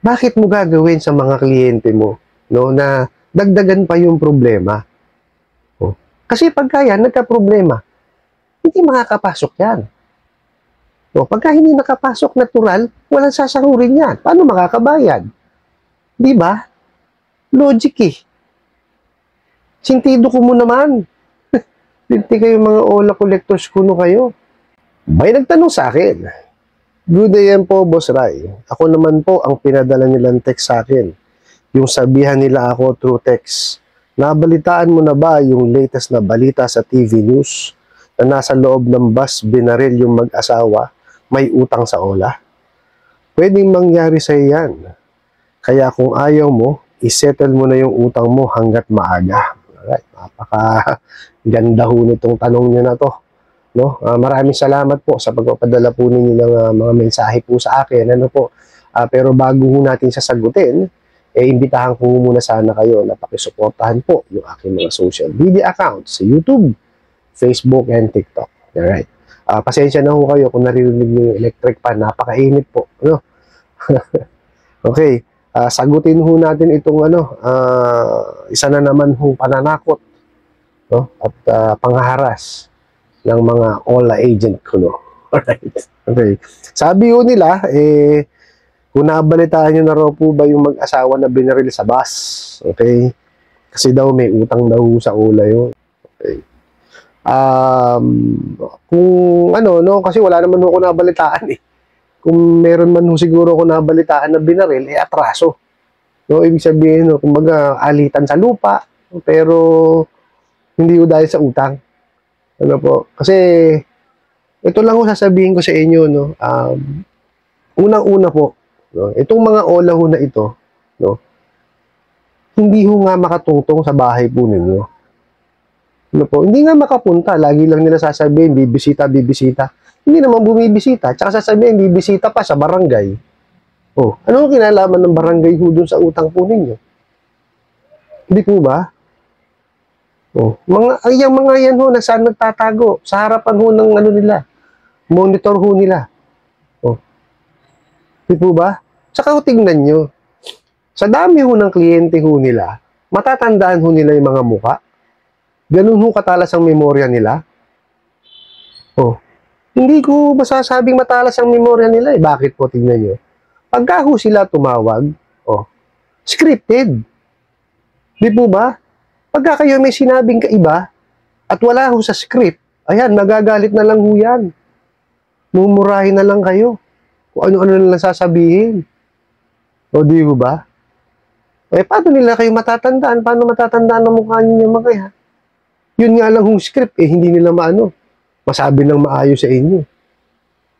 Bakit mo gagawin sa mga kliyente mo, no, na dagdagan pa yung problema? Oh. Kasi pagka yan, nagka-problema, hindi makakapasok yan. O, pagka hindi nakapasok natural, walang sasahurin yan. Paano makakabayad? Di ba? Logic eh. Sintido ko mo naman. Hindi kayo mga ola collectors kuno kayo. May nagtanong sa akin, "Good day po, Boss Ray. Ako naman po ang pinadala nilang text sa akin. Yung sabihan nila ako through text. Nabalitaan mo na ba yung latest na balita sa TV News na nasa loob ng bus binaril yung mag-asawa, may utang sa ola? Pwedeng mangyari sa yan. Kaya kung ayaw mo, isettle mo na yung utang mo hanggat maaga." Alright, napaka-ganda ho nitong tanong nyo na to. No? Maraming salamat po sa pagpapadala po ninyo ng mga mensahe po sa akin. Ano po? Pero bago ho natin sasagutin, imbitahan ko muna sana kayo na pakisuportahan po yung aking mga social media accounts sa YouTube, Facebook, and TikTok. Alright. Pasensya na ho kayo kung naririnig nyo yung electric fan. Napakainit po. Ano? Okay. Sagutin ho natin itong isa na naman ho pananakot, no? At panghaharas ng mga OLA agent ko, no? Alright. Okay. Sabi ho nila, kung nabalitaan nyo na raw po ba yung mag-asawa na binaril sa bus? Okay? Kasi daw may utang daw sa OLA yun. Okay. Kung no? Kasi wala naman ako nabalitaan eh. Kung meron man siguro ako nabalitaan na binaril, atraso. No, ibig sabihin, no, kumbaga, alitan sa lupa, pero hindi ko dahil sa utang. Ano po? Kasi, ito lang ko sasabihin ko sa inyo, no, unang-una po, no, itong mga ola ho na ito, no, hindi ho nga makatungtong sa bahay po ninyo. Ano po? Hindi nga makapunta. Lagi lang nila sasabihin, bibisita, bibisita. Hindi naman bumibisita. Tsaka sasabihin, bibisita pa sa barangay. Oh, ano ang kinalaman ng barangay ho dun sa utang po ninyo? Hindi po ba? Oh, yung mga yan ho, saan nagtatago? Sa harapan ho ng nila. Monitor ho nila. Oh. Hindi po ba? Tsaka ho, tingnan nyo. Sa dami ho ng kliyente ho nila, matatandaan ho nila yung mga muka. Ganun ho katalas ang memorya nila. Oh. Hindi ko masasabing matalas ang memorya nila eh. Bakit po? Tingnan nyo. Pagka ho sila tumawag, scripted. Di po ba? Pagka kayo may sinabing kaiba, at wala ho sa script, ayan, nagagalit na lang ho yan. Mumurahin na lang kayo. Kung ano-ano na lang sasabihin. O di ho ba? Paano nila kayo matatandaan? Paano matatandaan ang mukha niyo mga kaya? Yun nga lang hong script, hindi nila masabi ng maayos sa inyo.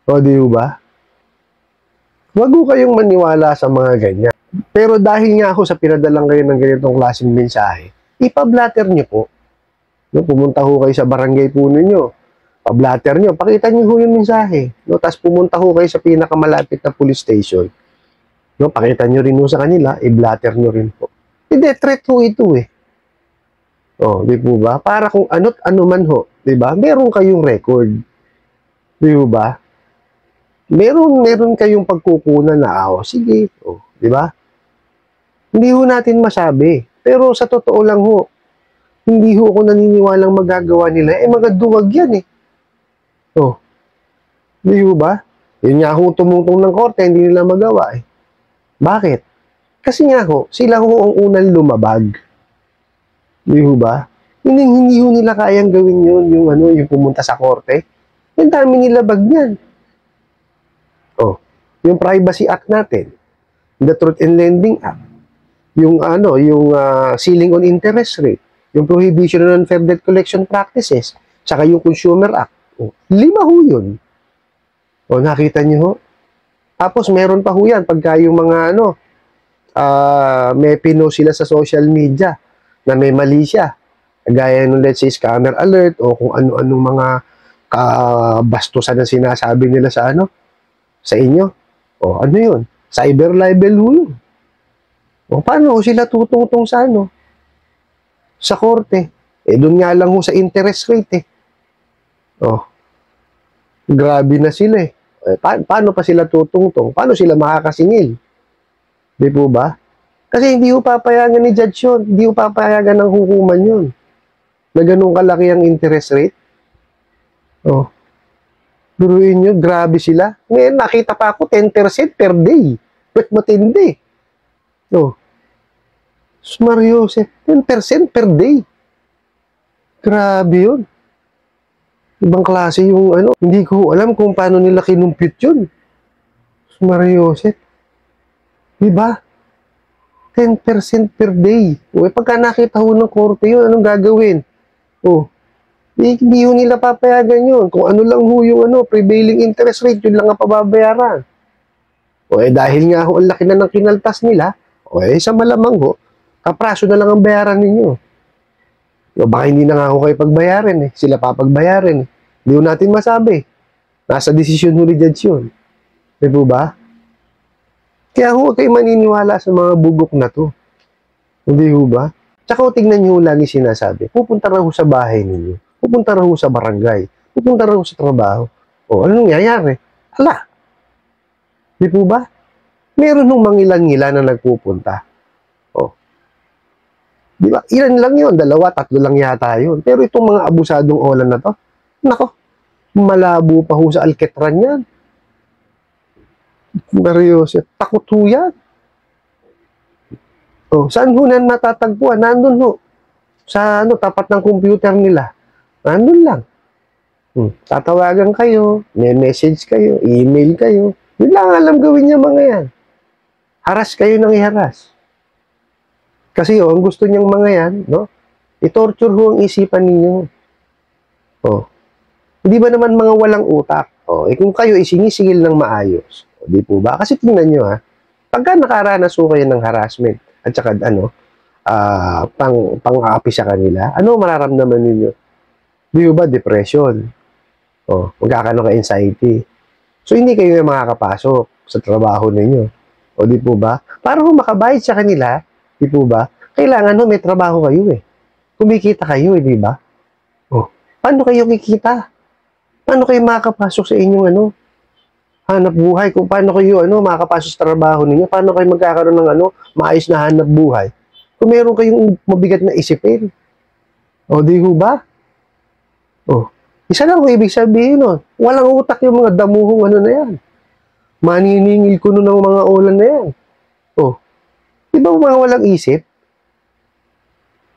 O, di ba? Huwag ko kayong maniwala sa mga ganyan. Pero dahil nga ako sa pinadalang kayo ng ganitong klaseng mensahe, ipablatter nyo po. No, pumunta ho kayo sa barangay po ninyo. Pablatter nyo. Pakita nyo ho yung mensahe. No, tapos pumunta ho kayo sa pinakamalapit na police station. No, pakita nyo rin ho sa kanila, i-blatter nyo rin po. Hindi, threat ho ito eh. O, di po ba? Para kung ano't ano man ho. Diba? Meron kayong record. Di ba? Meron kayong pagkukunan na, sige. Di ba? Hindi ho natin masabi. Pero sa totoo lang ho, hindi ho ako naniniwalang magagawa nila. Mga duwag yan eh. Di ba? Yun nga ho, tumutong ng korte, hindi nila magawa eh. Bakit? Kasi nga ho, sila ho ang unang lumabag. Di ba? Hindi ho nila kayang gawin yun, yung pumunta sa korte. Yung dami nilabag niyan. Yung Privacy Act natin, the Truth in Lending Act, yung ceiling on interest rate, yung Prohibition on Unfair Debt Collection Practices, saka yung Consumer Act. 5 ho yun. Nakita niyo ho? Tapos meron pa ho yan, pagka yung mga may pino sila sa social media na may mali siya. Gaya nung let's say scammer alert o kung ano-anong mga kabastusan na sinasabi nila sa sa inyo. Ano yun? Cyber libel ho yun. Paano sila tutungtong sa sa korte? Doon nga lang ho sa interest rate eh. Grabe na sila eh. Paano pa sila tutungtong? Paano sila makakasingil? Di po ba? Kasi hindi ko papayagan ni judge yun. Hindi ko papayagan ng hukuman yun. Na ganun kalaki ang interest rate. Oh. Duruin nyo, grabe sila. Ngayon, nakita pa ako 10% per day. But matindi. Oh. Mario, 10% per day. Grabe yun. Ibang klase yung ano. Hindi ko alam kung paano nila kinumpute yun. Mario, diba? 10% per day. O, pagka nakita ho ng korte yun, anong gagawin? O, hindi ho nila papayagan yun. Kung ano lang ho yung prevailing interest rate, yun lang ang pababayaran. O, dahil nga ho, ang laki na ng kinaltas nila, o, sa malamang ho, kapraso na lang ang bayaran ninyo. O, baka hindi na nga ho kayo pagbayarin Sila papagbayarin Hindi ho natin masabi. Nasa desisyon ho ni judge yun. Di po ba? Kaya huwag kayo maniniwala sa mga bugok na to. Hindi ho ba? Tsaka tingnan nyo lagi sinasabi, pupunta raw sa bahay ninyo, pupunta raw sa barangay, pupunta raw sa trabaho. O, ano nangyayari? Ala! Di po ba? Meron nung mangilan-ngila na nagpupunta. O. Di ba? Ilan lang yun? 2, 3 lang yata yun. Pero itong mga abusadong olan na to, nako, malabo pa ho sa alketran yan. Seryoso. Takot ho yan. Oh, saan ho na natatagpuan? Nandun ho. Sa tapat ng computer nila. Nandun lang. Tatawagan kayo, may message kayo, email kayo. Yun lang alam gawin niya mga yan. Haras kayo ng iharas. Kasi ang gusto niyang mga yan, i-torture ho ang isipan ninyo. Oh. Hindi ba naman mga walang utak? Oh, kung kayo isinisigil ng maayos. Di po ba? Kasi tingnan nyo pagka nakaranas ho kayo ng harassment at saka pang-aapi sa kanila, ano mararamdaman ninyo? Di ba? Depression. O, magkakaroon ka anxiety. So, hindi kayo makakapasok sa trabaho ninyo. O, di po ba? Para ho makabayad sa kanila, di po ba? Kailangan may trabaho kayo Kumikita kayo di ba? O, paano kayo kikita? Paano kayo makakapasok sa inyong hanap buhay, kung paano kayo makakapasok sa trabaho ninyo, paano kayo magkakaroon ng maayos na hanap buhay. Kung meron kayong mabigat na isipin. O, di ho ba? O, isa lang ibig sabihin walang utak yung mga damuhong na yan. Maniningil ko ng mga ulan na yan. O, di ba mga walang isip?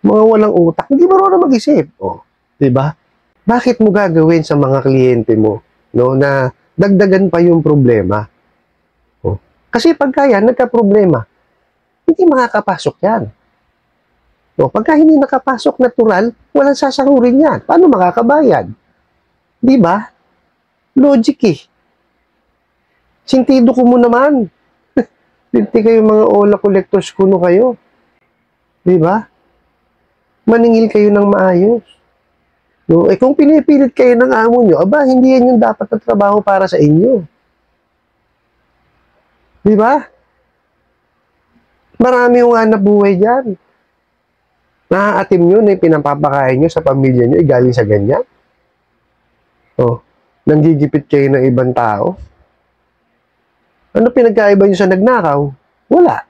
Mga walang utak, hindi marunong mag-isip. O, di ba? Bakit mo gagawin sa mga kliyente mo, na dagdagan pa yung problema. Oh. Kasi pagka yan, nagka-problema, hindi makakapasok yan. So, pagka hindi nakapasok natural, walang sasahurin yan. Paano makakabayad? Di ba? Logic Sintido ko mo naman. Hindi kayo mga ola collectors kuno kayo. Di ba? Maningil kayo ng maayos. No, kung pinipilit kayo ng amo nyo, hindi yan yung dapat na trabaho para sa inyo. Di ba? Marami yung hanap buhay dyan. Naaatim nyo na pinapapakain nyo sa pamilya nyo, galing sa ganyan. O, nanggigipit kayo ng ibang tao. Ano pinagkaiba nyo sa nagnakaw? Wala.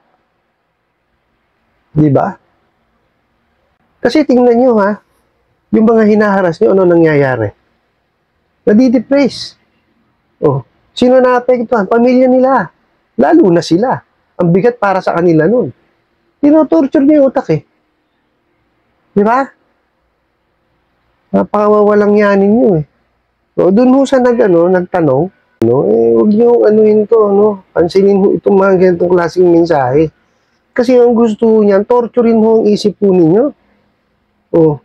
Di ba? Kasi tingnan nyo yung mga hinaharas nyo, ano nangyayari? Nadidepress. Oh, sino naapektuhan? Pamilya nila. Lalo na sila. Ang bigat para sa kanila nun. Tinotorture nyo yung utak Di ba? Napakawalang yanin nyo So, dun ho sa nagtanong, huwag nyo pansinin ho itong mga ganitong klaseng mensahe. Kasi ang gusto niyan, torturein ho ang isip po ninyo. Oh,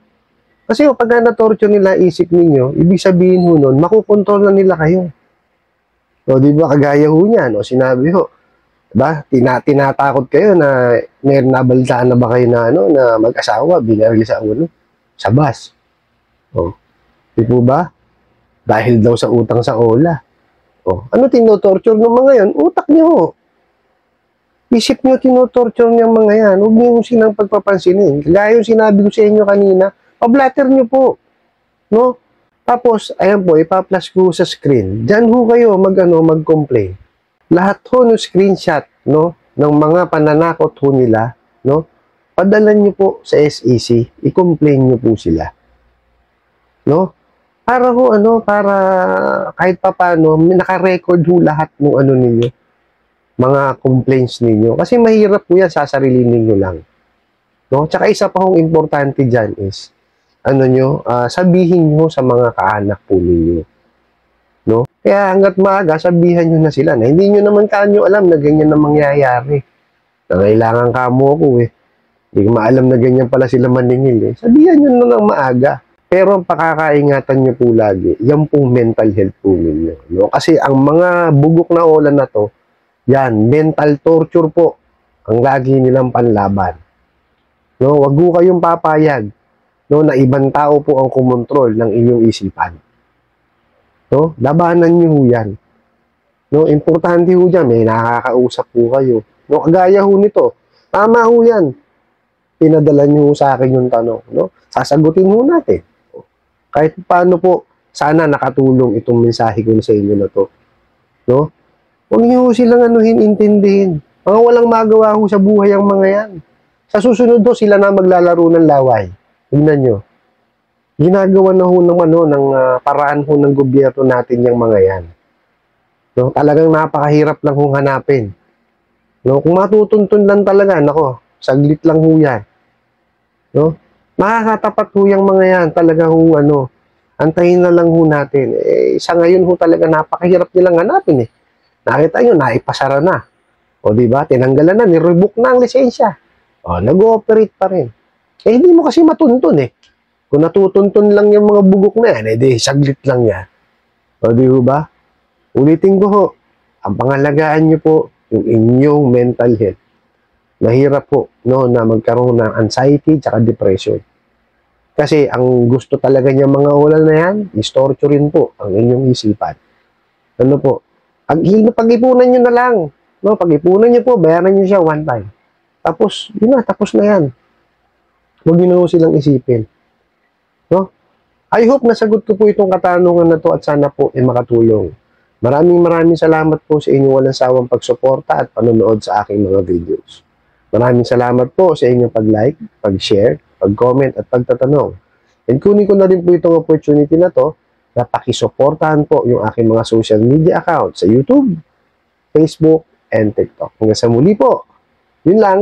kasi pag na-torture nila isip ninyo, ibig sabihin ho nun, makukontrol na nila kayo. O, di ba, kagaya ho niyan, sinabi ho, diba, tinatakot kayo na may nabalitaan na ba kayo na, na mag-asawa, binaril sa sa bus. O, di po ba? Dahil daw sa utang sa ola. O, ano tinotorture ng mga yan? Utak niyo ho. Isip niyo tinotorture niyang mga yan. Huwag niyo silang pagpapansinin. Kagaya yung sinabi ko sa inyo kanina, pa-blatter nyo po. No? Tapos, ayan po, ipa-flash ko sa screen. Diyan ho kayo mag-complain. Lahat ho ng screenshot, ng mga pananakot ho nila, no? Padala nyo po sa SEC, i-complain nyo po sila. No? Para ho, para kahit pa paano, naka-record ho lahat ng ninyo, mga complaints ninyo. Kasi mahirap po yan, sasarilin ninyo lang. No? Tsaka isa pa hong importante dyan is, sabihin nyo sa mga kaanak po ninyo. No? Kaya hanggat maaga, sabihan nyo na sila na hindi nyo naman kanyo alam na ganyan na mangyayari. Nangailangan kamo ko Hindi ko maalam na ganyan pala sila maningil Sabihan nyo na ng maaga. Pero ang pakakaingatan nyo po lagi, yan pong mental health po ninyo. No? Kasi ang mga bugok na ola na to, yan, mental torture po ang lagi nilang panlaban. No? Wag po kayong papayag na ibang tao po ang kumontrol ng inyong isipan. No? Labanan nyo yan. No? Importante ho dyan, may nakakausap po kayo. No? Kagaya ho nito, tama ho yan. Pinadala nyo sa akin yung tanong. No? Sasagutin ho natin. Kahit paano po, sana nakatulong itong mensahe ko sa inyo na to. No? Huwag nyo silang intindihin. Mga walang magawa ho sa buhay ang mga yan. Sa susunod do, sila na maglalaro ng laway. Tingnan nyo. Ginagawa na ho ng paraan ho ng gobyerno natin yung mga yan. No? Talagang napakahirap lang hong hanapin. No? Kung matutuntun lang talaga, nako, saglit lang ho yan. No? Makakatapat ho yung mga yan. Talaga ho, antayin na lang ho natin. Sa ngayon ho talaga napakahirap nilang hanapin Nakita nyo, naipasara na. O diba, tinanggalan na, nirevoke na ang lisensya. O, nag-ooperate pa rin. Hindi mo kasi matuntun Kung natutuntun lang yung mga bugok na yan, edi saglit lang yan. O di ba? Ulitin ko ho, ang pangalagaan nyo po, yung inyong mental health. Mahirap po, na magkaroon ng anxiety at depression. Kasi ang gusto talaga niya mga ulal na yan, is torturein po ang inyong isipan. Po? Pag-ipunan nyo na lang. No? Pag-ipunan nyo po, bayaran nyo siya one time. Tapos, tapos na yan. Huwag nyo na silang isipin. No? I hope nasagot ko po itong katanungan na to at sana po makatulong. Maraming salamat po sa inyong walang sawang pagsuporta at panonood sa aking mga videos. Maraming salamat po sa inyong pag-like, pag-share, pag-comment at pagtatanong. And kunin ko na rin po itong opportunity na to na pakisuportahan po yung aking mga social media account sa YouTube, Facebook, and TikTok. Hanggang sa muli po. Yun lang.